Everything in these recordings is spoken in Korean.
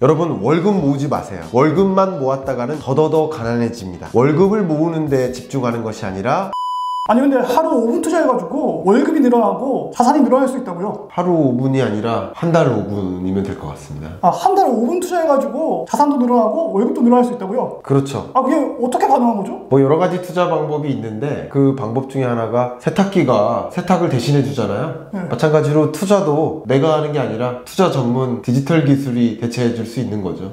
여러분, 월급 모으지 마세요. 월급만 모았다가는 더더더 가난해집니다. 월급을 모으는 데 집중하는 것이 아니라 아니 근데 하루 5분 투자해가지고 월급이 늘어나고 자산이 늘어날 수 있다고요? 하루 5분이 아니라 한 달 5분이면 될 것 같습니다. 한 달에 5분 투자해가지고 자산도 늘어나고 월급도 늘어날 수 있다고요? 그렇죠. 그게 어떻게 가능한 거죠? 뭐 여러 가지 투자 방법이 있는데 그 방법 중에 하나가 세탁기가 세탁을 대신해 주잖아요. 네. 마찬가지로 투자도 내가 하는 게 아니라 투자 전문 디지털 기술이 대체해 줄 수 있는 거죠.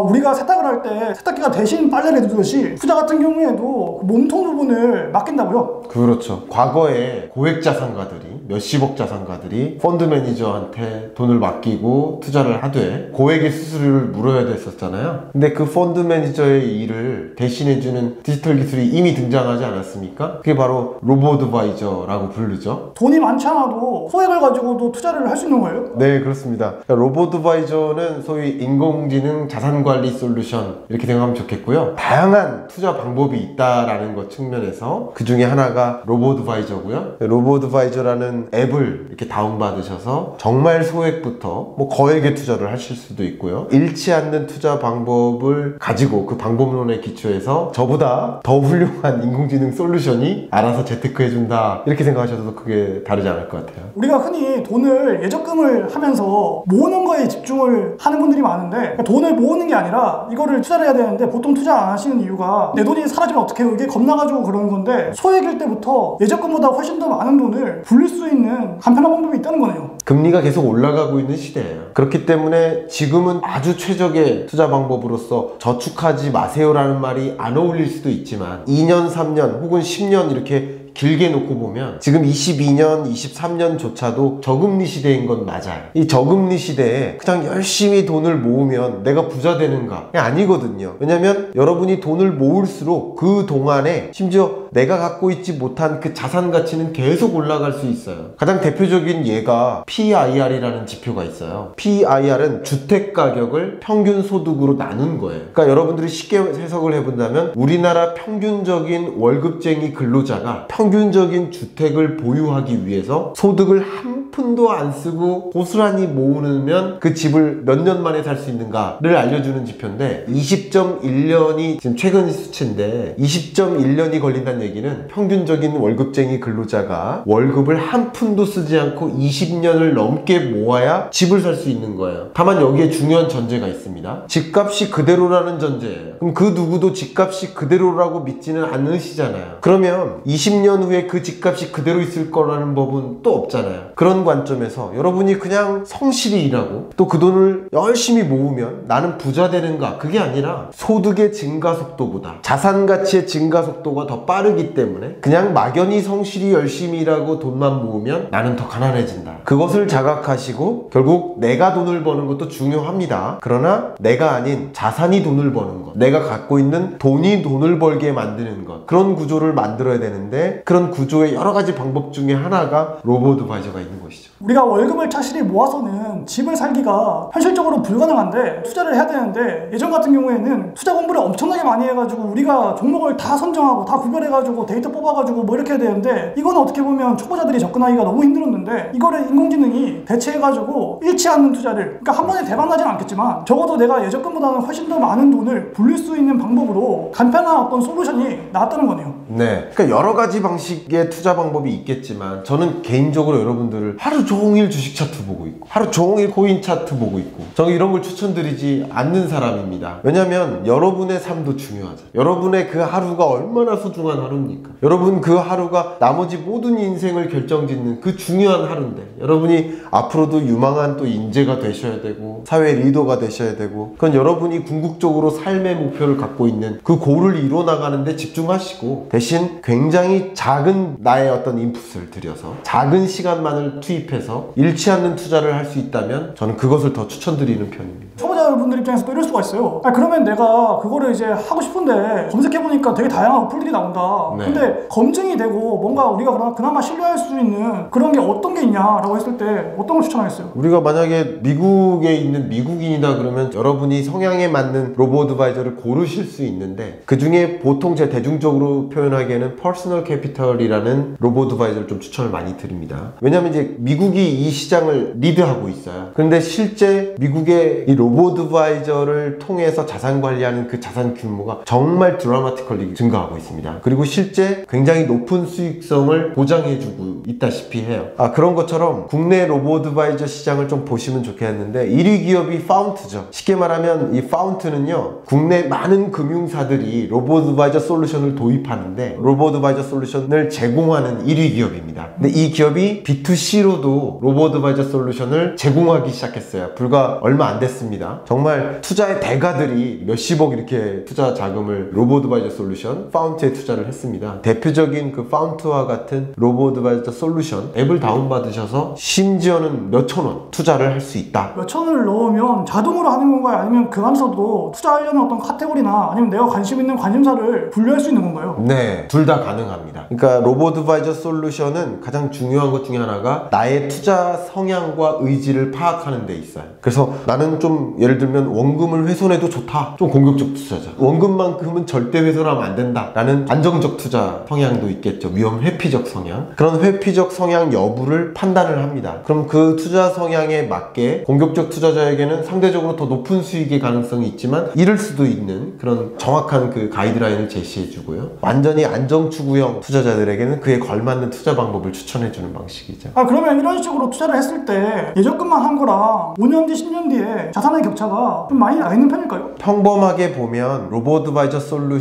우리가 세탁을 할 때 세탁기가 대신 빨래를 해주듯이 투자 같은 경우에도 그 몸통 부분을 맡긴다고요? 그렇죠. 과거에 고액 자산가들이 몇십억 자산가들이 펀드 매니저한테 돈을 맡기고 투자를 하되 고액의 수수료를 물어야 됐었잖아요. 근데 그 펀드 매니저의 일을 대신해주는 디지털 기술이 이미 등장하지 않았습니까? 그게 바로 로보드바이저라고 부르죠. 돈이 많지 않아도 소액을 가지고도 투자를 할 수 있는 거예요? 네, 그렇습니다. 로보드바이저는 소위 인공지능 자산관리 솔루션 이렇게 생각하면 좋겠고요. 다양한 투자 방법이 있다라는 것 측면에서 그 중에 하나가 로보드바이저고요. 로보드바이저라는 앱을 이렇게 다운받으셔서 정말 소액부터 뭐 거액의 투자를 하실 수도 있고요. 잃지 않는 투자 방법을 가지고 그 방법론에 기초해서 저보다 더 훌륭한 인공지능 솔루션이 알아서 재테크해준다 이렇게 생각하셔도 크게 다르지 않을 것 같아요. 우리가 흔히 돈을 예적금을 하면서 모으는 거에 집중을 하는 분들이 많은데 돈을 모으는 게 아니라 이거를 투자를 해야 되는데 보통 투자 안 하시는 이유가 내 돈이 사라지면 어떻게 해요? 이게 겁나가지고 그러는 건데 소액일 때부터 예적금보다 훨씬 더 많은 돈을 불릴 수 있는 간편한 방법이 있다는 거네요. 금리가 계속 올라가고 있는 시대예요. 그렇기 때문에 지금은 아주 최적의 투자 방법으로서 저축하지 마세요라는 말이 안 어울릴 수도 있지만 2년, 3년 혹은 10년 이렇게 길게 놓고 보면 지금 22년, 23년조차도 저금리 시대인 건 맞아요. 이 저금리 시대에 그냥 열심히 돈을 모으면 내가 부자 되는가? 아니거든요. 왜냐면 여러분이 돈을 모을수록 그 동안에 심지어 내가 갖고 있지 못한 그 자산 가치는 계속 올라갈 수 있어요. 가장 대표적인 예가 PIR이라는 지표가 있어요. PIR은 주택 가격을 평균 소득으로 나눈 거예요. 그러니까 여러분들이 쉽게 해석을 해본다면 우리나라 평균적인 월급쟁이 근로자가 평균적인 주택을 보유하기 위해서 소득을 한 푼도 안 쓰고 고스란히 모으면 그 집을 몇 년 만에 살 수 있는가를 알려주는 지표인데 20.1년이 지금 최근 수치인데 20.1년이 걸린다는 얘기는 평균적인 월급쟁이 근로자가 월급을 한 푼도 쓰지 않고 20년을 넘게 모아야 집을 살 수 있는 거예요. 다만 여기에 중요한 전제가 있습니다. 집값이 그대로라는 전제예요. 그럼 그 누구도 집값이 그대로라고 믿지는 않으시잖아요. 그러면 20년 후에 그 집값이 그대로 있을 거라는 법은 또 없잖아요. 그런 관점에서 여러분이 그냥 성실히 일하고 또 그 돈을 열심히 모으면 나는 부자 되는가? 그게 아니라 소득의 증가 속도보다 자산 가치의 증가 속도가 더 빠르기 때문에 그냥 막연히 성실히 열심히 일하고 돈만 모으면 나는 더 가난해진다. 그것을 자각하시고 결국 내가 돈을 버는 것도 중요합니다. 그러나 내가 아닌 자산이 돈을 버는 것, 내가 갖고 있는 돈이 돈을 벌게 만드는 것, 그런 구조를 만들어야 되는데 그런 구조의 여러 가지 방법 중에 하나가 로보드바이저가 있는 것이죠. 우리가 월급을 착실히 모아서는 집을 살기가 현실적으로 불가능한데 투자를 해야 되는데 예전 같은 경우에는 투자 공부를 엄청나게 많이 해가지고 우리가 종목을 다 선정하고 다 구별해가지고 데이터 뽑아가지고 뭐 이렇게 해야 되는데 이거는 어떻게 보면 초보자들이 접근하기가 너무 힘들었는데 이거를 인공지능이 대체해가지고 잃지 않는 투자를 그러니까 한 번에 대박나진 않겠지만 적어도 내가 예적금보다는 훨씬 더 많은 돈을 불릴 수 있는 방법으로 간편한 어떤 솔루션이 나왔다는 거네요. 네, 그러니까 여러 가지 방식의 투자 방법이 있겠지만 저는 개인적으로 여러분들을 하루 종일 주식 차트 보고 있고 하루 종일 코인 차트 보고 있고 저는 이런 걸 추천드리지 않는 사람입니다. 왜냐면 여러분의 삶도 중요하죠. 여러분의 그 하루가 얼마나 소중한 하루입니까? 여러분 그 하루가 나머지 모든 인생을 결정짓는 그 중요한 하루인데 여러분이 앞으로도 유망한 또 인재가 되셔야 되고 사회 리더가 되셔야 되고 그건 여러분이 궁극적으로 삶의 목표를 갖고 있는 그 골을 이뤄나가는데 집중하시고 대신 굉장히 작은 나의 어떤 인풋을 들여서 작은 시간만을 투입해서 잃지 않는 투자를 할 수 있다면 저는 그것을 더 추천드리는 편입니다. 초보자분들 입장에서 또 이럴 수가 있어요. 그러면 내가 그거를 이제 하고 싶은데 검색해보니까 되게 다양한 어플들이 나온다. 네. 근데 검증이 되고 뭔가 우리가 그나마 신뢰할 수 있는 그런 게 어떤 게 있냐라고 했을 때 어떤 걸 추천하겠어요? 우리가 만약에 미국에 있는 미국인이다 그러면 여러분이 성향에 맞는 로보드바이저를 고르실 수 있는데 그 중에 보통 제가 대중적으로 표현하기에는 퍼스널 캐피털이라는 로보드바이저를 좀 추천을 많이 드립니다. 왜냐면 이제 미국이 이 시장을 리드하고 있어요. 그런데 실제 미국의 이 로보드바이저를 통해서 자산 관리하는 그 자산 규모가 정말 드라마티컬리 증가하고 있습니다. 그리고 실제 굉장히 높은 수익성을 보장해주고 있다시피 해요. 그런 것처럼 국내 로보드바이저 시장을 좀 보시면 좋겠는데 1위 기업이 파운트죠. 쉽게 말하면 이 파운트는요, 국내 많은 금융사들이 로보드바이저 솔루션을 도입하는데 로보드바이저 솔루션을 제공하는 1위 기업입니다. 근데 이 기업이 B2C로도 로보드바이저 솔루션을 제공하기 시작했어요. 불과 얼마 안 됐습니다. 정말 투자의 대가들이 몇십억 이렇게 투자 자금을 로보드바이저 솔루션 파운트에 투자를 했습니다. 대표적인 그 파운트와 같은 로보드바이저 솔루션 앱을 다운받으셔서 심지어는 몇천 원 투자를 할 수 있다. 몇천 원을 넣으면 자동으로 하는 건가요? 아니면 그 안에서도 투자하려는 어떤 카테고리나 아니면 내가 관심 있는 관심사를 분류할 수 있는 건가요? 네, 둘 다 가능합니다. 그러니까 로보드바이저 솔루션은 가장 중요한 것 중에 하나가 나의 투자 성향과 의지를 파악하는 데 있어요. 그래서 나는 좀 예를 들면 원금을 훼손해도 좋다, 좀 공격적 투자자. 원금만큼은 절대 훼손하면 안 된다 라는 안정적 투자 성향도 있겠죠. 위험 회피적 성향. 그런 회피적 성향 여부를 판단을 합니다. 그럼 그 투자 성향에 맞게 공격적 투자자에게는 상대적으로 더 높은 수익의 가능성이 있지만 잃을 수도 있는 그런 정확한 그 가이드라인을 제시해 주고요. 완전히 안정 추구형 투자자들에게는 그에 걸맞는 투자 방법을 추천해 주는 방식이죠. 그러면 이런 식으로 투자를 했을 때 예적금만 한 거랑 5년 뒤 10년 뒤에 자산의 격차가 좀 많이 나 있는 편일까요? 평범하게 보면 로보드바이저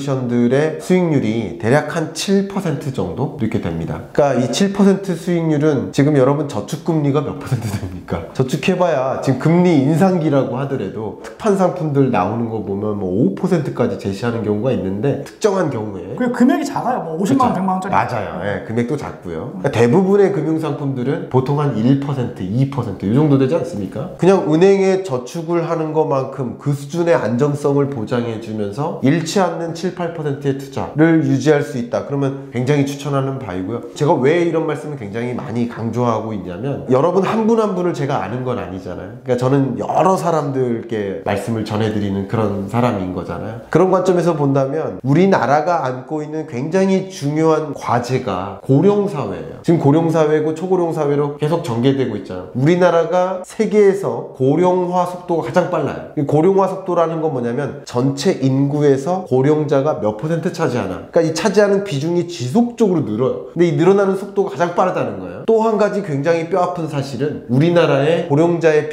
솔루션들의 수익률이 대략 한 7% 정도 이렇게 됩니다. 그러니까 이 7% 수익률은 지금 여러분 저축금리가 몇 퍼센트 됩니까? 저축해봐야 지금 금리 인상기라고 하더라도 특판 상품들 나오는 거 보면 뭐 5%까지 제시하는 경우가 있는데 특정한 경우에 그 금액이 작아요. 뭐 50만 원, 100만 원짜리. 맞아요. 예, 금액도 작고요. 그러니까 대부분의 금융상품들은 보통 한 1%, 2% 이 정도 되지 않습니까? 그냥 은행에 저축을 하는 것만큼 그 수준의 안정성을 보장해주면서 잃지 않는 7, 8%의 투자를 유지할 수 있다. 그러면 굉장히 추천하는 바이고요. 제가 왜 이런 말씀을 굉장히 많이 강조하고 있냐면 여러분 한 분 한 분을 제가 아는 건 아니잖아요. 그러니까 저는 여러 사람들께 말씀을 전해드리는 그런 사람인 거잖아요. 그런 관점에서 본다면 우리나라가 안고 있는 굉장히 중요한 과제가 고령사회예요. 지금 고령사회고 초고령사회로 계속 전개되고 있잖아요. 우리나라가 세계에서 고령화 속도가 가장 빨라요. 고령화 속도라는 건 뭐냐면 전체 인구에서 고령자가 몇 % 차지하나. 그러니까 이 차지하는 비중이 지속적으로 늘어요. 근데 이 늘어나는 속도가 가장 빠르다는 거예요. 또 한 가지 굉장히 뼈아픈 사실은 우리나라의 고령자의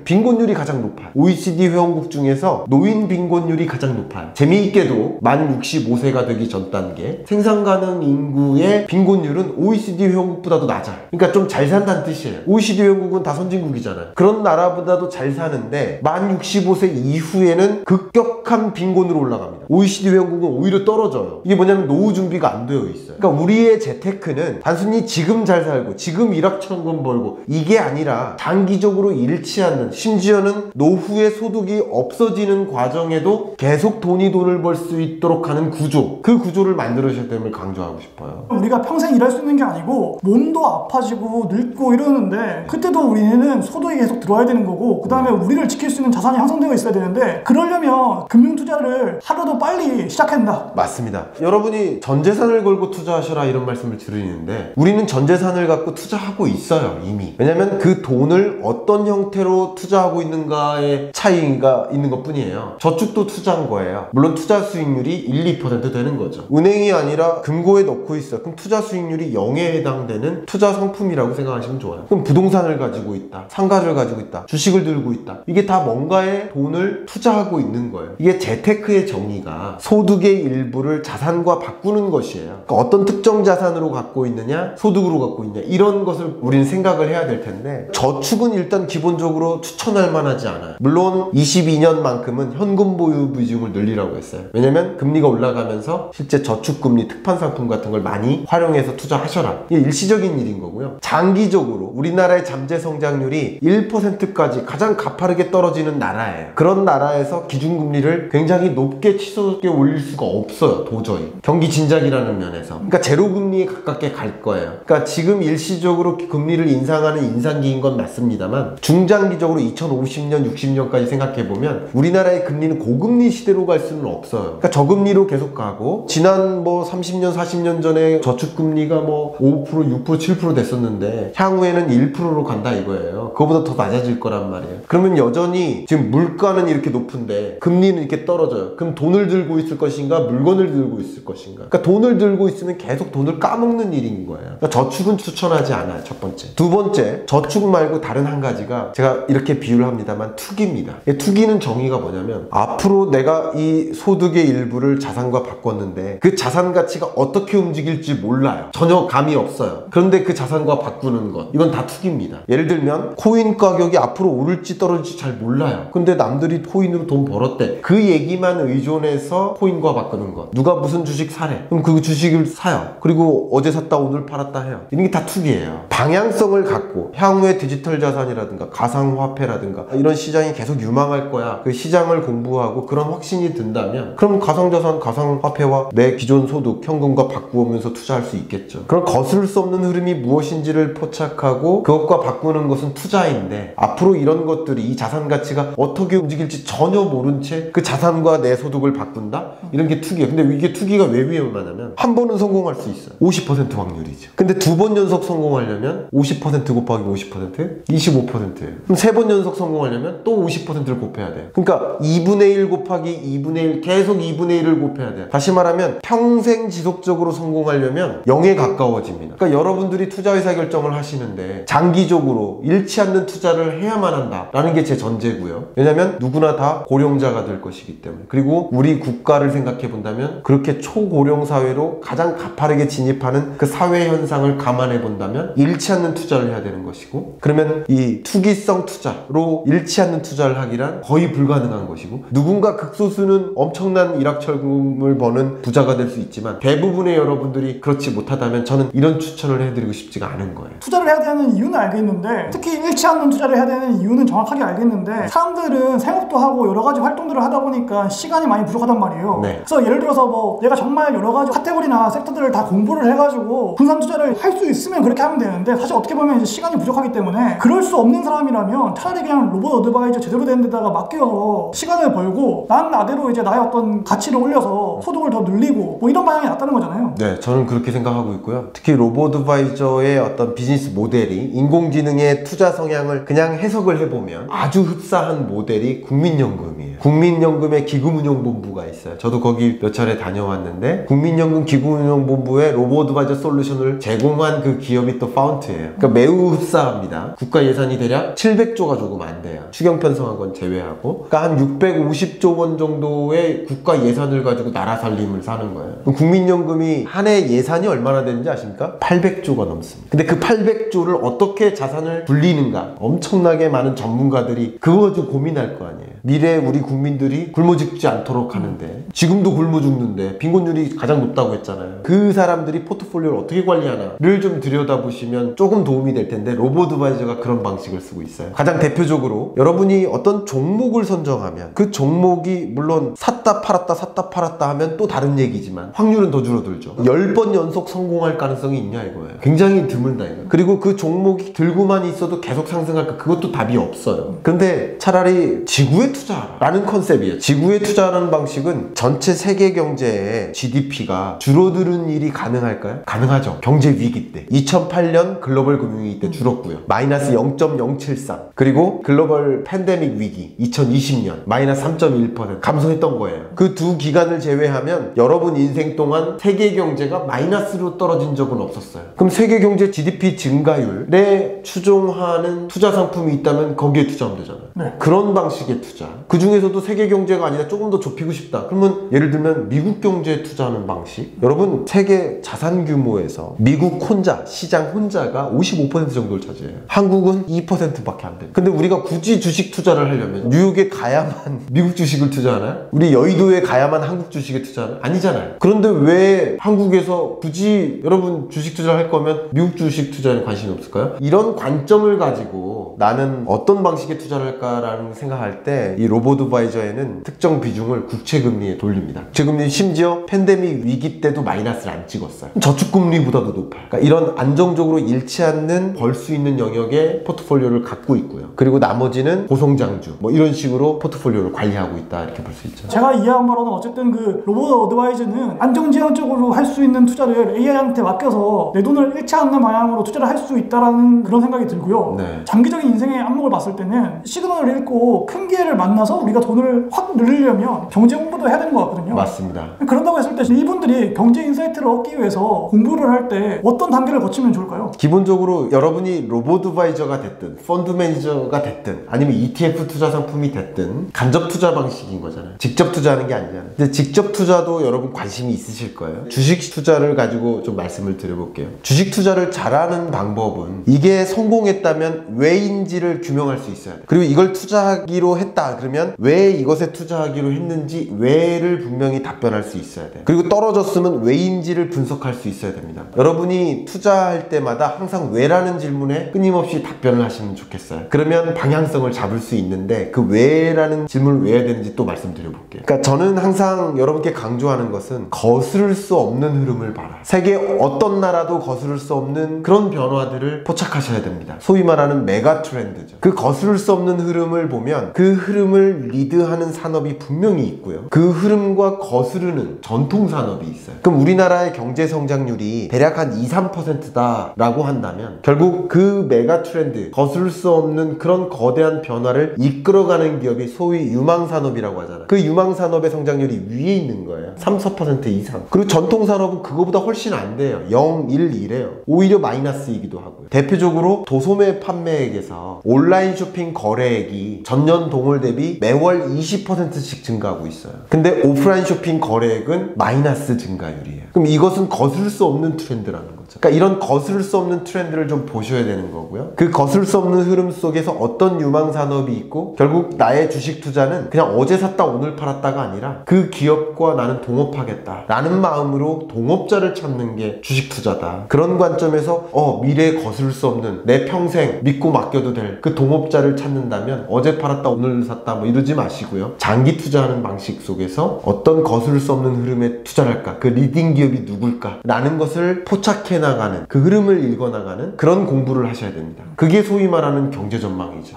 빈곤율이 가장 높아요. OECD 회원국 중에서 노인 빈곤율이 가장 높아요. 재미있게도 만 65세가 되기 전 단계 생산 가능 인구의 빈곤율은 OECD 회원국보다도 낮아요. 그러니까 좀 잘 산다는 뜻이에요. OECD 회원국은 다 선진국이잖아요. 그런 나라보다도 잘 사는데 만 65세 이후에는 급격한 빈곤으로 올라갑니다. OECD 회원국은 오히려 떨어져요. 이게 뭐냐면 노후 준비가 안 되어 있어요. 그러니까 우리의 재테크는 단순히 지금 잘 살고 지금 일확천금 벌고 이게 아니라 장기적으로 잃지 않는, 심지어는 노후의 소득이 없어지는 과정에도 계속 돈을 벌 수 있도록 하는 구조, 그 구조를 만들어야 됨을 강조하고 싶어요. 우리가 평생 일할 수 있는 게 아니고 몸도 아파지고 늙고 이러는데 그때도 우리는 소득이 계속 들어와야 되는 거고 그 다음에 우리를 지킬 수 있는 자산이 형성되어 있어야 되는데 그러려면 금융투자를 하루도 빨리 시작해야 된다. 맞습니다. 여러분이 전재산을 걸고 투자하셔라 이런 말씀을 드리는데 우리는 전재산을 갖고 투자하고 있어요 이미. 왜냐면 그 돈을 어떤 형태로 투자하고 있는가의 차이가 있는 것 뿐이에요. 저축도 투자한 거예요. 물론 투자 수익률이 1, 2% 되는 거죠. 은행이 아니라 금고에 넣고 있어요. 그럼 투자 수익률이 0에 해당되는 투자 상품이라고 생각하시면 좋아요. 그럼 부동산을 가지고 있다, 상가를 가지고 있다, 주식을 들고 있다, 이게 다 뭔가에 돈을 투자하고 있는 거예요. 이게 재테크의 정의가 소득의 일부를 자산과 바꾸는 것이에요. 그러니까 어떤 특정 자산으로 갖고 있느냐, 소득으로 갖고 있냐, 이런 것을 우리는 생각을 해야 될 텐데 저축은 일단 기본적으로 추천할 만하지 않아요. 물론 22년만큼은 현금 보유 비중을 늘리라고 했어요. 왜냐면 금리가 올라가면서 실제 저축금리, 특판상품 같은 걸 많이 활용해서 투자하셔라. 이게 일시적인 일인 거고요. 장기적으로 우리나라의 잠재 성장률이 1%까지 가장 가파르게 떨어지는 나라예요. 그런 나라에서 기준금리를 굉장히 높게 치솟게 올릴 수가 없어요. 도저히. 경기 진작이라는 면에서. 그러니까 제로금리에 가깝게 갈 거예요. 그러니까 지금 일시적으로 금리를 인상하는 인상기인 건 맞습니다만 중장기적으로 2050년, 60년까지 생각해보면 우리나라의 금리는 고금리 시대로 갈 수는 없어요. 그러니까 저금리로 계속 가고 지난 뭐 30년, 40년 전에 저축금리가 뭐 5%, 6%, 7% 됐었는데 향후에는 1%로 간다 이거예요. 그거보다 더 낮아질 거란 말이에요. 그러면 여전히 여전히 지금 물가는 이렇게 높은데 금리는 이렇게 떨어져요. 그럼 돈을 들고 있을 것인가 물건을 들고 있을 것인가. 그러니까 돈을 들고 있으면 계속 돈을 까먹는 일인 거예요. 그러니까 저축은 추천하지 않아요. 첫 번째. 두 번째, 저축 말고 다른 한 가지가 제가 이렇게 비유를 합니다만 투기입니다. 투기는 정의가 뭐냐면 앞으로 내가 이 소득의 일부를 자산과 바꿨는데 그 자산 가치가 어떻게 움직일지 몰라요. 전혀 감이 없어요. 그런데 그 자산과 바꾸는 것, 이건 다 투기입니다. 예를 들면 코인 가격이 앞으로 오를지 떨어질지 잘 몰라요. 근데 남들이 코인으로 돈 벌었대. 그 얘기만 의존해서 코인과 바꾸는 것. 누가 무슨 주식 사래. 그럼 그 주식을 사요. 그리고 어제 샀다 오늘 팔았다 해요. 이런 게 다 투기예요. 방향성을 갖고 향후에 디지털 자산이라든가 가상화폐라든가 이런 시장이 계속 유망할 거야. 그 시장을 공부하고 그런 확신이 든다면 그럼 가상자산, 가상화폐와 내 기존 소득, 현금과 바꾸면서 투자할 수 있겠죠. 그럼 거스를 수 없는 흐름이 무엇인지를 포착하고 그것과 바꾸는 것은 투자인데 앞으로 이런 것들이 이 자산 가치가 어떻게 움직일지 전혀 모른 채 그 자산과 내 소득을 바꾼다? 이런 게 투기예요. 근데 이게 투기가 왜 위험하냐면 한 번은 성공할 수 있어요. 50% 확률이죠. 근데 두 번 연속 성공하려면 50% 곱하기 50%? 25%예요. 그럼 세 번 연속 성공하려면 또 50%를 곱해야 돼요. 그러니까 2분의 1 곱하기 2분의 1 계속 2분의 1을 곱해야 돼요. 다시 말하면 평생 지속적으로 성공하려면 0에 가까워집니다. 그러니까 여러분들이 투자 의사결정을 하시는데 장기적으로 잃지 않는 투자를 해야만 한다라는 게 제 전제고요. 왜냐면 누구나 다 고령자가 될 것이기 때문에. 그리고 우리 국가를 생각해 본다면 그렇게 초고령 사회로 가장 가파르게 진입하는 그 사회 현상을 감안해 본다면 잃지 않는 투자를 해야 되는 것이고, 그러면 이 투기성 투자로 잃지 않는 투자를 하기란 거의 불가능한 것이고, 누군가 극소수는 엄청난 일확천금을 버는 부자가 될 수 있지만 대부분의 여러분들이 그렇지 못하다면 저는 이런 추천을 해드리고 싶지가 않은 거예요. 투자를 해야 되는 이유는 알겠는데, 특히 잃지 않는 투자를 해야 되는 이유는 정확하게 알겠는데, 사람들은 생업도 하고 여러 가지 활동들을 하다 보니까 시간이 많이 부족하단 말이에요. 네. 그래서 예를 들어서 뭐 내가 정말 여러 가지 카테고리나 섹터들을 다 공부를 해가지고 분산 투자를 할 수 있으면 그렇게 하면 되는데, 사실 어떻게 보면 이제 시간이 부족하기 때문에 그럴 수 없는 사람이라면 차라리 그냥 로봇 어드바이저 제대로 된 데다가 맡겨서 시간을 벌고 난 나대로 이제 나의 어떤 가치를 올려서 소득을 더 늘리고 뭐 이런 방향이 낫다는 거잖아요. 네, 저는 그렇게 생각하고 있고요. 특히 로봇 어드바이저의 어떤 비즈니스 모델이 인공지능의 투자 성향을 그냥 해석을 해보면 아주 흡사한 모델이 국민연금이에요. 국민연금의 기금운용본부가 있어요. 저도 거기 몇 차례 다녀왔는데 국민연금 기금운용본부의 로봇 어드바이저 솔루션을 제공한 그 기업이 또 파운트예요. 그러니까 매우 흡사합니다. 국가 예산이 대략 700조가 조금 안 돼요. 추경 편성한 건 제외하고. 그러니까 한 650조 원 정도의 국가 예산을 가지고 나라 살림을 사는 거예요. 그럼 국민연금이 한 해 예산이 얼마나 되는지 아십니까? 800조가 넘습니다. 근데 그 800조를 어떻게 자산을 굴리는가? 엄청나게 많은 전문가들이 그거 가지고 고민할 거 아니에요. 미래에 우리 국민들이 굶어 죽지 않도록 하는데, 지금도 굶어 죽는데 빈곤율이 가장 높다고 했잖아요. 그 사람들이 포트폴리오를 어떻게 관리하나를 좀 들여다보시면 조금 도움이 될 텐데, 로봇 어드바이저가 그런 방식을 쓰고 있어요. 가장 대표적으로 여러분이 어떤 종목을 선정하면 그 종목이 물론 샀다 팔았다 하면 또 다른 얘기지만 확률은 더 줄어들죠. 10번 연속 성공할 가능성이 있냐 이거예요. 굉장히 드물다 이거. 그리고 그 종목이 들고만 있어도 계속 상승할까? 그것도 답이 없어요. 근데 차라리 지구에 투자하라라는 컨셉이에요. 지구에 투자하는 방식은 전체 세계 경제의 GDP가 줄어드는 일이 가능할까요? 가능하죠. 경제 위기 때 2008년 글로벌 금융위기 때 줄었고요. 마이너스 0.073. 그리고 글로벌 팬데믹 위기 2020년 마이너스 3.1% 감소했던 거예요. 그 두 기간을 제외하면 여러분 인생 동안 세계 경제가 마이너스로 떨어진 적은 없었어요. 그럼 세계 경제 GDP 증가율에 추종하는 투자 상품이 있다면 거기에 투자하면 되잖아요. 네. 그런 방식의 투자. 그 중에서도 세계 경제가 아니라 조금 더 좁히고 싶다. 그러면 예를 들면 미국 경제에 투자하는 방식. 여러분 세계 자산 규모에서 미국 혼자, 시장 혼자가 55% 정도를 차지해요. 한국은 2%밖에 안 돼요. 근데 우리가 굳이 주식 투자를 하려면 뉴욕에 가야만 미국 주식을 투자하나요? 우리 여의도에 가야만 한국 주식에 투자하나요? 아니잖아요. 그런데 왜 한국에서 굳이 여러분 주식 투자를 할 거면 미국 주식 투자에 관심이 없을까요? 이런 관점을 가지고 나는 어떤 방식의 투자를 할까라는 생각할 때 때문에 이 로보드바이저에는 특정 비중을 국채금리에 돌립니다. 국채금리 심지어 팬데믹 위기 때도 마이너스를 안 찍었어요. 저축금리보다도 높아요. 그러니까 이런 안정적으로 잃지 않는 벌 수 있는 영역의 포트폴리오를 갖고 있고요. 그리고 나머지는 고성장주 뭐 이런 식으로 포트폴리오를 관리하고 있다 이렇게 볼 수 있죠. 제가 이해한 바로는 어쨌든 그 로봇 어드바이저는 안정지향적으로 할 수 있는 투자를 AI한테 맡겨서 내 돈을 잃지 않는 방향으로 투자를 할 수 있다라는 그런 생각이 들고요. 네. 장기적인 인생의 안목을 봤을 때는 시그널을 읽고 큰 기회를 만나서 우리가 돈을 확 늘리려면 경제 공부도 해야 되는 것 같거든요. 맞습니다. 그런다고 했을 때 이분들이 경제 인사이트를 얻기 위해서 공부를 할 때 어떤 단계를 거치면 좋을까요? 기본적으로 여러분이 로보드바이저가 됐든 펀드 매니저가 됐든 아니면 ETF 투자 상품이 됐든 간접 투자 방식인 거잖아요. 직접 투자하는 게 아니잖아요. 근데 직접 투자도 여러분 관심이 있으실 거예요. 주식 투자를 가지고 좀 말씀을 드려볼게요. 주식 투자를 잘하는 방법은 이게 성공했다면 왜인지를 규명할 수 있어야 돼요. 그리고 이걸 투자하기로 했다 그러면 왜 이것에 투자하기로 했는지 왜를 분명히 답변할 수 있어야 돼요. 그리고 떨어졌으면 왜인지를 분석할 수 있어야 됩니다. 여러분이 투자할 때마다 항상 왜라는 질문에 끊임없이 답변을 하시면 좋겠어요. 그러면 방향성을 잡을 수 있는데 그 왜라는 질문을 왜 해야 되는지 또 말씀드려볼게요. 그러니까 저는 항상 여러분께 강조하는 것은 거스를 수 없는 흐름을 봐라. 세계 어떤 나라도 거스를 수 없는 그런 변화들을 포착하셔야 됩니다. 소위 말하는 메가 트렌드죠. 그 거스를 수 없는 흐름을 보면 그 흐름을 리드하는 산업이 분명히 있고요. 그 흐름과 거스르는 전통 산업이 있어요. 그럼 우리나라의 경제 성장률이 대략 한 2~3% 라고 한다면 결국 그 메가 트렌드, 거스를 수 없는 그런 거대한 변화를 이끌어가는 기업이 소위 유망산업이라고 하잖아요. 그 유망산업의 성장률이 위에 있는 거예요. 3~4% 이상. 그리고 전통 산업은 그거보다 훨씬 안 돼요. 0, 1, 2래요. 오히려 마이너스이기도 하고요. 대표적으로 도소매 판매액에서 온라인 쇼핑 거래액이 전년 동월 대비 매월 20%씩 증가하고 있어요. 근데 오프라인 쇼핑 거래액은 마이너스 증가율이에요. 그럼 이것은 거스를 수 없는 트렌드라는 거죠. 그러니까 이런 거스를 수 없는 트렌드를 좀 보셔야 되는 거고요. 그 거스를 수 없는 흐름 속에서 어떤 유망 산업이 있고 결국 나의 주식 투자는 그냥 어제 샀다 오늘 팔았다가 아니라 그 기업과 나는 동업하겠다 라는 마음으로 동업자를 찾는 게 주식 투자다. 그런 관점에서 미래에 거스를 수 없는 내 평생 믿고 맡겨도 될 그 동업자를 찾는다면 어제 팔았다 오늘 샀다 뭐 이러지 마시고요. 장기 투자하는 방식 속에서 어떤 거스를 수 없는 흐름에 투자를 할까, 그 리딩 기업이 누굴까 라는 것을 포착해 나가는, 그 흐름을 읽어 나가는 그런 공부를 하셔야 됩니다. 그게 소위 말하는 경제 전망이죠.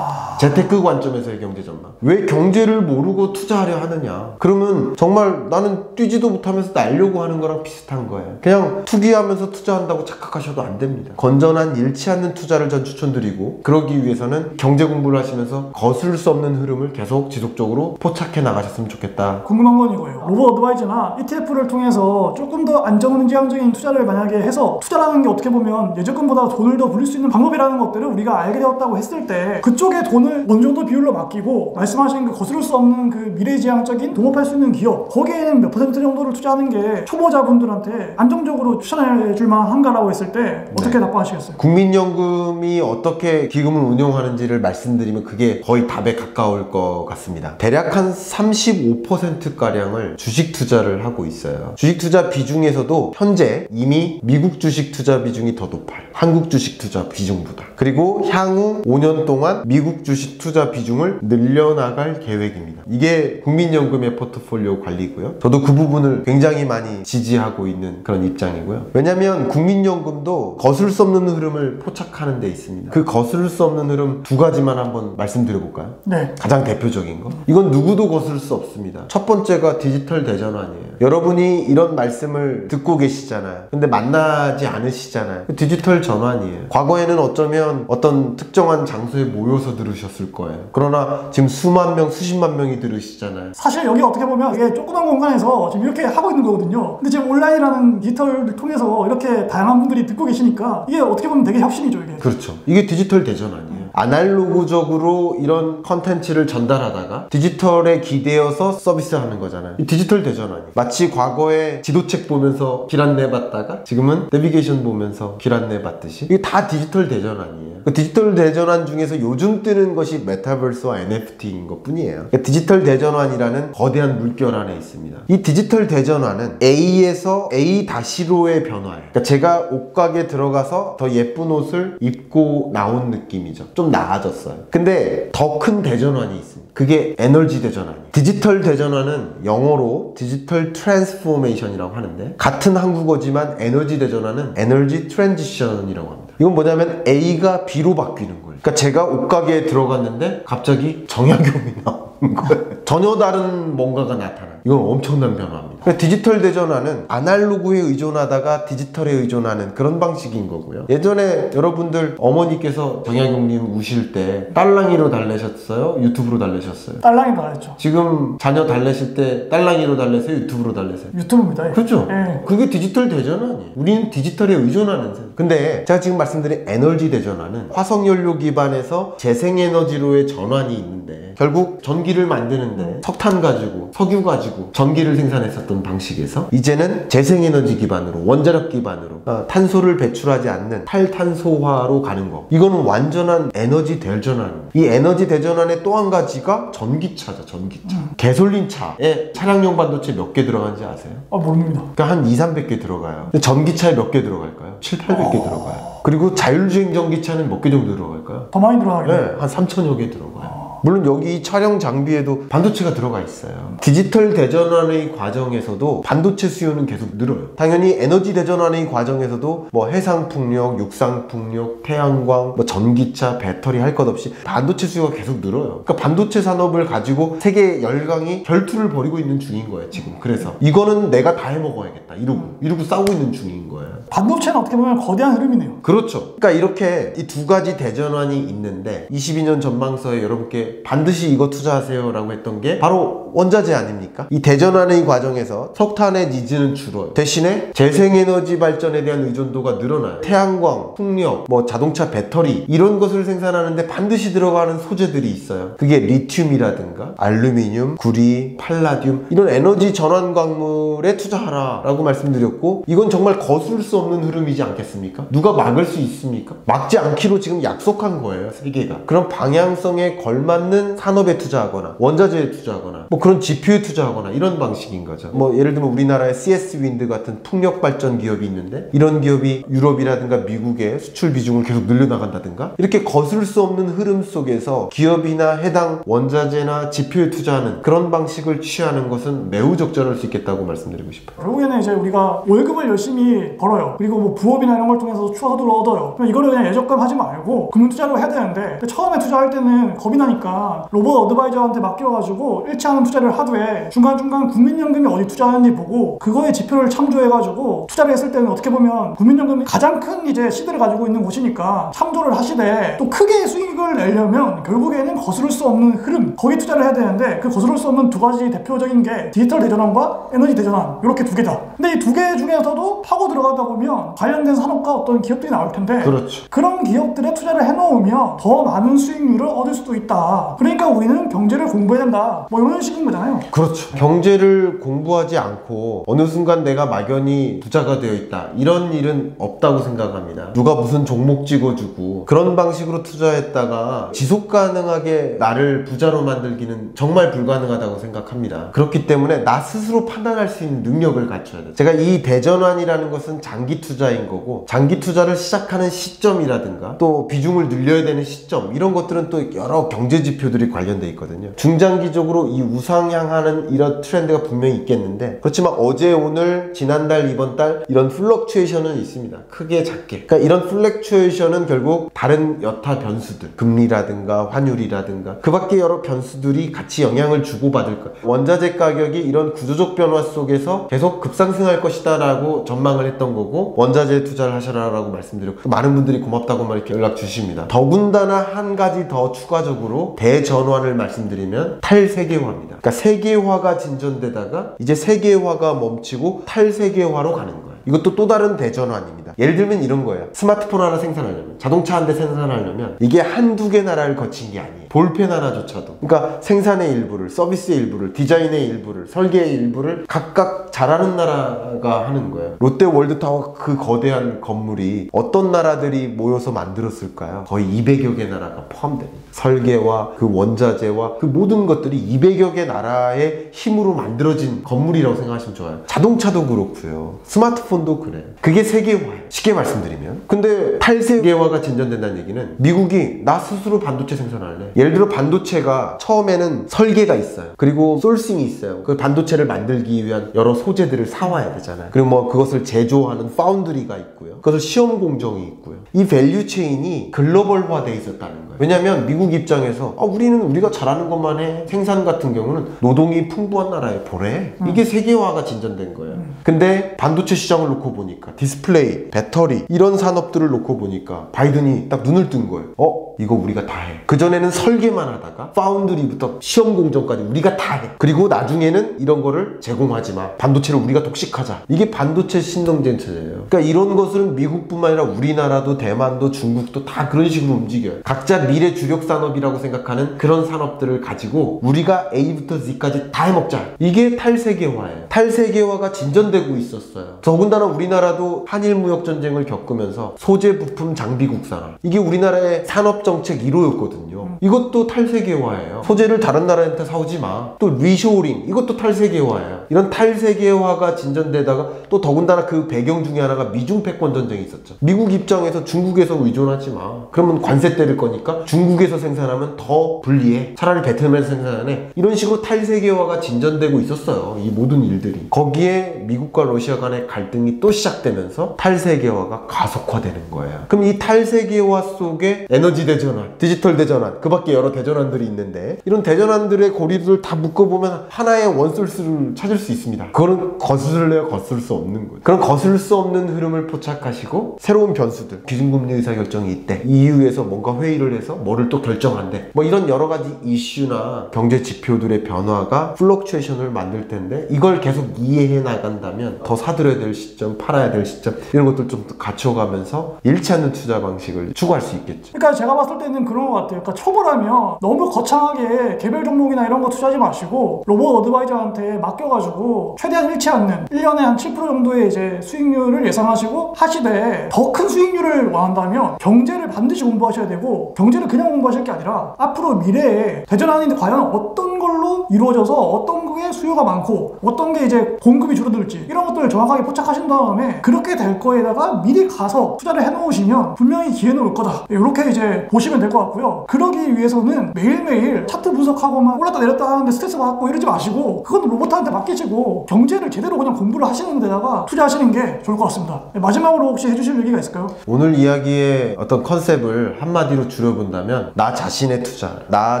재테크 관점에서의 경제 전망. 왜 경제를 모르고 투자하려 하느냐? 그러면 정말 나는 뛰지도 못하면서 날려고 하는 거랑 비슷한 거예요. 그냥 투기하면서 투자한다고 착각하셔도 안 됩니다. 건전한 잃지 않는 투자를 전 추천드리고, 그러기 위해서는 경제 공부를 하시면서 거스를 수 없는 흐름을 계속 지속적으로 포착해 나가셨으면 좋겠다. 궁금한 건 이거예요. 로봇 어드바이저나 ETF를 통해서 조금 더 안정지향적인 투자를 만약에 해서 투자라는 게 어떻게 보면 예적금보다 돈을 더 불릴 수 있는 방법이라는 것들을 우리가 알게 되었다고 했을 때 그쪽에 돈을 어느 정도 비율로 맡기고 말씀하신 그 거스를 수 없는 그 미래지향적인 동업할 수 있는 기업, 거기에는 몇 퍼센트 정도를 투자하는 게 초보자분들한테 안정적으로 추천해 줄 만한가라고 했을 때 어떻게 답변하시겠어요? 국민연금이 어떻게 기금을 운용하는지를 말씀드리면 그게 거의 답에 가까울 것 같습니다. 대략 한 35%가량을 주식 투자를 하고 있어요. 주식 투자 비중에서도 현재 이미 미국 주식 투자 비중이 더 높아요. 한국 주식 투자 비중보다. 그리고 향후 5년 동안 미국 주식 투자 비중을 늘려나갈 계획입니다. 이게 국민연금의 포트폴리오 관리고요. 저도 그 부분을 굉장히 많이 지지하고 있는 그런 입장이고요. 왜냐하면 국민연금도 거스를 수 없는 흐름을 포착하는 데 있습니다. 그 거스를 수 없는 흐름 두 가지만 한번 말씀드려볼까요? 네. 가장 대표적인 거. 이건 누구도 거스를 수 없습니다. 첫 번째가 디지털 대전환이에요. 여러분이 이런 말씀을 듣고 계시잖아요. 근데 만나지 않으시잖아요. 디지털 전환이에요. 과거에는 어쩌면 어떤 특정한 장소에 모여서 들으셨을 거예요. 그러나 지금 수만 명, 수십만 명이 들으시잖아요. 사실 여기 어떻게 보면 이게 조그만 공간에서 지금 이렇게 하고 있는 거거든요. 근데 지금 온라인이라는 디지털을 통해서 이렇게 다양한 분들이 듣고 계시니까 이게 어떻게 보면 되게 혁신이죠, 이게. 그렇죠. 이게 디지털 대전환이에요. 아날로그적으로 이런 컨텐츠를 전달하다가 디지털에 기대어서 서비스하는 거잖아요. 이 디지털 대전환이 마치 과거에 지도책 보면서 길 안내 받다가 지금은 내비게이션 보면서 길 안내 받듯이 이게 다 디지털 대전환이에요. 그 디지털 대전환 중에서 요즘 뜨는 것이 메타버스와 NFT인 것 뿐이에요. 그러니까 디지털 대전환이라는 거대한 물결 안에 있습니다. 이 디지털 대전환은 A에서 A-로의 변화예요. 그러니까 제가 옷가게 들어가서 더 예쁜 옷을 입고 나온 느낌이죠. 좀 나아졌어요. 근데 더 큰 대전환이 있습니다. 그게 에너지 대전환이에요. 디지털 대전환은 영어로 디지털 트랜스포메이션이라고 하는데, 같은 한국어지만 에너지 대전환은 에너지 트랜지션이라고 합니다. 이건 뭐냐면 A가 B로 바뀌는 거예요. 그러니까 제가 옷가게에 들어갔는데 갑자기 정약용이 나오는 거예요. 전혀 다른 뭔가가 나타나요. 이건 엄청난 변화입니다. 그러니까 디지털 대전환은 아날로그에 의존하다가 디지털에 의존하는 그런 방식인 거고요. 예전에 여러분들 어머니께서 정약용님 우실 때 딸랑이로 달래셨어요? 유튜브로 달래셨어요? 딸랑이로 달랬죠. 지금 자녀 달래실 때 딸랑이로 달래세요? 유튜브로 달래세요? 유튜브입니다. 그렇죠? 예. 그게 디지털 대전환이에요. 우리는 디지털에 의존하는 세상. 근데 제가 지금 말씀드린 에너지 대전환은 화석연료 기반에서 재생에너지로의 전환이 있는데, 결국 전기를 만드는데 석탄 가지고 석유 가지고 전기를 생산했었던 방식에서 이제는 재생에너지 기반으로, 원자력 기반으로 탄소를 배출하지 않는 탈탄소화로 가는 거. 이거는 완전한 에너지 대전환입니다. 이 에너지 대전환의 또 한 가지가 전기차죠. 전기차. 개솔린 차에 차량용 반도체 몇 개 들어가는지 아세요? 모릅니다. 그러니까 한 200~300개 들어가요. 근데 전기차에 몇 개 들어갈까요? 700~800개 들어가요. 그리고 자율주행 전기차는 몇 개 정도 들어갈까요? 더 많이 들어가겠네요. 네, 한 3,000여 개 들어가요. 물론 여기 촬영 장비에도 반도체가 들어가 있어요. 디지털 대전환의 과정에서도 반도체 수요는 계속 늘어요. 당연히 에너지 대전환의 과정에서도 뭐 해상풍력, 육상풍력, 태양광, 뭐 전기차, 배터리 할 것 없이 반도체 수요가 계속 늘어요. 그러니까 반도체 산업을 가지고 세계 열강이 결투를 벌이고 있는 중인 거예요, 지금. 그래서 이거는 내가 다 해먹어야겠다 이러고 싸우고 있는 중인 거예요. 반도체는 어떻게 보면 거대한 흐름이네요. 그렇죠. 그러니까 이렇게 이 두 가지 대전환이 있는데, 22년 전망서에 여러분께 반드시 이거 투자하세요 라고 했던 게 바로 원자재 아닙니까? 이 대전환의 과정에서 석탄의 니즈는 줄어요. 대신에 재생에너지 발전에 대한 의존도가 늘어나요. 태양광, 풍력, 뭐 자동차 배터리 이런 것을 생산하는데 반드시 들어가는 소재들이 있어요. 그게 리튬이라든가 알루미늄, 구리, 팔라듐, 이런 에너지 전환 광물에 투자하라 라고 말씀드렸고, 이건 정말 거슬 수 없는 흐름이지 않겠습니까? 누가 막을 수 있습니까? 막지 않기로 지금 약속한 거예요, 세계가. 그런 방향성에 걸맞는 산업에 투자하거나 원자재에 투자하거나 뭐 그런 GPU에 투자하거나 이런 방식인 거죠. 뭐 예를 들면 우리나라에 CS 윈드 같은 풍력 발전 기업이 있는데, 이런 기업이 유럽이라든가 미국의 수출 비중을 계속 늘려나간다든가, 이렇게 거슬 수 없는 흐름 속에서 기업이나 해당 원자재나 GPU에 투자하는 그런 방식을 취하는 것은 매우 적절할 수 있겠다고 말씀드리고 싶어요. 결국에는 이제 우리가 월급을 열심히 벌어요. 그리고 뭐 부업이나 이런 걸 통해서 추가도를 얻어요. 그럼 이거를 그냥 예적금 하지 말고 금융 투자로 해야 되는데, 근데 처음에 투자할 때는 겁이 나니까 로봇 어드바이저한테 맡겨가지고 일치하는 투자를 하되, 중간중간 국민연금이 어디 투자하는지 보고 그거의 지표를 참조해가지고 투자를 했을 때는 어떻게 보면 국민연금이 가장 큰 이제 시대를 가지고 있는 곳이니까 참조를 하시되, 또 크게 수익을 내려면 결국에는 거스를 수 없는 흐름, 거기 투자를 해야 되는데, 그 거스를 수 없는 두 가지 대표적인 게 디지털 대전환과 에너지 대전환, 이렇게 두 개다. 근데 이 두 개 중에서도 파고 들어가다 보면 관련된 산업과 어떤 기업들이 나올 텐데, 그렇죠. 그런 기업들에 투자를 해놓으면 더 많은 수익률을 얻을 수도 있다. 그러니까 우리는 경제를 공부해야 된다. 뭐 이런 식인 거잖아요. 그렇죠. 경제를 공부하지 않고 어느 순간 내가 막연히 부자가 되어 있다, 이런 일은 없다고 생각합니다. 누가 무슨 종목 찍어주고 그런 방식으로 투자했다가 지속 가능하게 나를 부자로 만들기는 정말 불가능하다고 생각합니다. 그렇기 때문에 나 스스로 판단할 수 있는 능력을 갖춰야 돼요. 제가 이 대전환이라는 것은 장기 투자인 거고, 장기 투자를 시작하는 시점이라든가 또 비중을 늘려야 되는 시점, 이런 것들은 또 여러 경제 지표들이 관련돼 있거든요. 중장기적으로 이 우상향하는 이런 트렌드가 분명히 있겠는데, 그렇지만 어제, 오늘, 지난달, 이번 달 이런 플럭추에이션은 있습니다. 크게 작게. 그러니까 이런 플럭추에이션은 결국 다른 여타 변수들, 금리라든가 환율이라든가 그 밖에 여러 변수들이 같이 영향을 주고받을 거예요. 원자재 가격이 이런 구조적 변화 속에서 계속 급상승할 것이다 라고 전망을 했던 거고, 원자재에 투자를 하셔라 라고 말씀드렸고, 많은 분들이 고맙다고 막 이렇게 연락 주십니다. 더군다나 한 가지 더 추가적으로 대전환을 말씀드리면 탈세계화입니다. 그러니까 세계화가 진전되다가 이제 세계화가 멈추고 탈세계화로 가는 거예요. 이것도 또 다른 대전환입니다. 예를 들면 이런 거예요. 스마트폰 하나 생산하려면, 자동차 한 대 생산하려면 이게 한두 개 나라를 거친 게 아니에요. 볼펜 하나조차도. 그러니까 생산의 일부를, 서비스의 일부를, 디자인의 일부를, 설계의 일부를 각각 잘하는 나라가 하는 거예요. 롯데월드타워 그 거대한 건물이 어떤 나라들이 모여서 만들었을까요? 거의 200여 개 나라가 포함됩니다. 설계와 그 원자재와 그 모든 것들이 200여 개 나라의 힘으로 만들어진 건물이라고 생각하시면 좋아요. 자동차도 그렇고요. 스마트폰도 그래요. 그게 세계화예요. 쉽게 말씀드리면. 근데 탈세계화가 진전된다는 얘기는 미국이 나 스스로 반도체 생산할래. 예를 들어 반도체가 처음에는 설계가 있어요. 그리고 소싱이 있어요. 그 반도체를 만들기 위한 여러 소재들을 사와야 되잖아요. 그리고 뭐 그것을 제조하는 파운드리가 있고요. 그것을 시험 공정이 있고요. 이 밸류 체인이 글로벌화되어 있었다는 거예요. 왜냐면 미국 입장에서 우리는 우리가 잘하는 것만 해. 생산 같은 경우는 노동이 풍부한 나라에 보내. 이게 세계화가 진전된 거예요. 근데 반도체 시장을 놓고 보니까 디스플레이, 배터리 이런 산업들을 놓고 보니까 바이든이 딱 눈을 뜬 거예요. 이거 우리가 다 해. 그전에는 설계만 하다가 파운드리부터 시험 공정까지 우리가 다 해. 그리고 나중에는 이런 거를 제공하지 마. 반도체를 우리가 독식하자. 이게 반도체 신동진 체제예요. 그러니까 이런 것은 미국뿐만 아니라 우리나라도 대만도 중국도 다 그런 식으로 움직여요. 각자 미래 주력 산업이라고 생각하는 그런 산업들을 가지고 우리가 A부터 Z까지 다 해먹자. 이게 탈세계화예요. 탈세계화가 진전되고 있었어요. 더군다나 우리나라도 한일 무역 전쟁을 겪으면서 소재, 부품, 장비 국산화. 이게 우리나라의 산업정책 1호였거든요. 이것도 탈세계화예요. 소재를 다른 나라한테 사오지 마. 또 리쇼링, 이것도 탈세계화예요. 이런 탈세계화가 진전되다가 또 더군다나 그 배경 중에 하나가 미중 패권 전쟁이 있었죠. 미국 입장에서 중국에서 의존하지 마. 그러면 관세 때릴 거니까 중국에서 생산하면 더 불리해. 차라리 베트남에서 생산하네. 이런 식으로 탈세계화가 진전되고 있었어요. 이 모든 일들이. 거기에 미국과 러시아 간의 갈등이 또 시작되면서 탈세계화가 가속화되는 거예요. 그럼 이 탈세계화 속에 에너지 대전환, 디지털 대전환, 그 밖에 여러 대전환들이 있는데 이런 대전환들의 고리들을 다 묶어보면 하나의 원소스를 찾을 수 있습니다. 그거는 거슬래야 거슬 수 없는 거예요. 그런 거슬 수 없는 흐름을 포착하시고 새로운 변수들, 기준금리 의사결정이 있대. EU에서 뭔가 회의를 해서 뭐를 또 결정한대. 뭐 이런 여러 가지 이슈나 경제 지표들의 변화가 플럭추에이션을 만들 텐데 이걸 계속 이해해 나간다면 더 사들여야 될 시점, 팔아야 될 시점 이런 것들 좀 갖춰가면서 잃지 않는 투자 방식을 추구할 수 있겠죠. 그러니까 제가 봤을 때는 그런 것 같아요. 그러니까 초보라면 너무 거창하게 개별 종목이나 이런 거 투자하지 마시고 로봇 어드바이저한테 맡겨가지고 최대한 잃지 않는 1년에 한 7% 정도의 이제 수익률을 예상하시고 하시되 더 큰 수익률을 원한다면 경제를 반드시 공부하셔야 되고 경제를 그냥 공부하실 게 아니라 앞으로 미래에 대전환이 과연 어떤 걸로 이루어져서 어떤 게 수요가 많고 어떤 게 이제 공급이 줄어들지 이런 것들을 정확하게 포착하신 다음에 그렇게 될 거에다가 미리 가서 투자를 해놓으시면 분명히 기회는 올 거다. 이렇게 이제 보시면 될 것 같고요. 그러기 위해서는 매일매일 차트 분석하고만 올랐다 내렸다 하는데 스트레스 받고 이러지 마시고 그건 로봇한테 맡기시고 경제를 제대로 그냥 공부를 하시는 데다가 투자하시는 게 좋을 것 같습니다. 마지막으로 혹시 해주실 얘기가 있을까요? 오늘 이야기의 어떤 컨셉을 한마디로 줄여본다면 나 자신의 투자, 나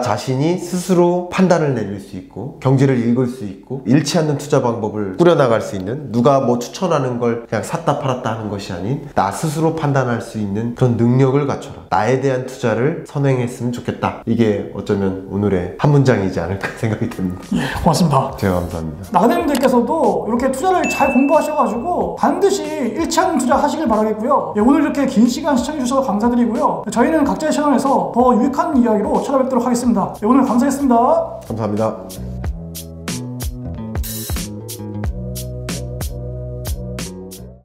자신이 스스로 판단을 내릴 수 있고 경제를 읽을 수 있고 잃지 않는 투자 방법을 꾸려나갈 수 있는 누가 뭐 추천하는 걸 그냥 샀다 팔았다 하는 것이 아닌 나 스스로 판단할 수 있는 그런 능력을 갖춰라. 나에 대한 투자를 선행했으면 좋겠다. 이게 어쩌면 오늘의 한 문장이지 않을까 생각이 듭니다. 예, 고맙습니다. 제가 감사합니다. 나가님들께서도 이렇게 투자를 잘 공부하셔가지고 반드시 잃지 않는 투자 하시길 바라겠고요. 예, 오늘 이렇게 긴 시간 시청해주셔서 감사드리고요. 저희는 각자의 채널에서 더 유익한 이야기로 찾아뵙도록 하겠습니다. 예, 오늘 감사했습니다. 감사합니다.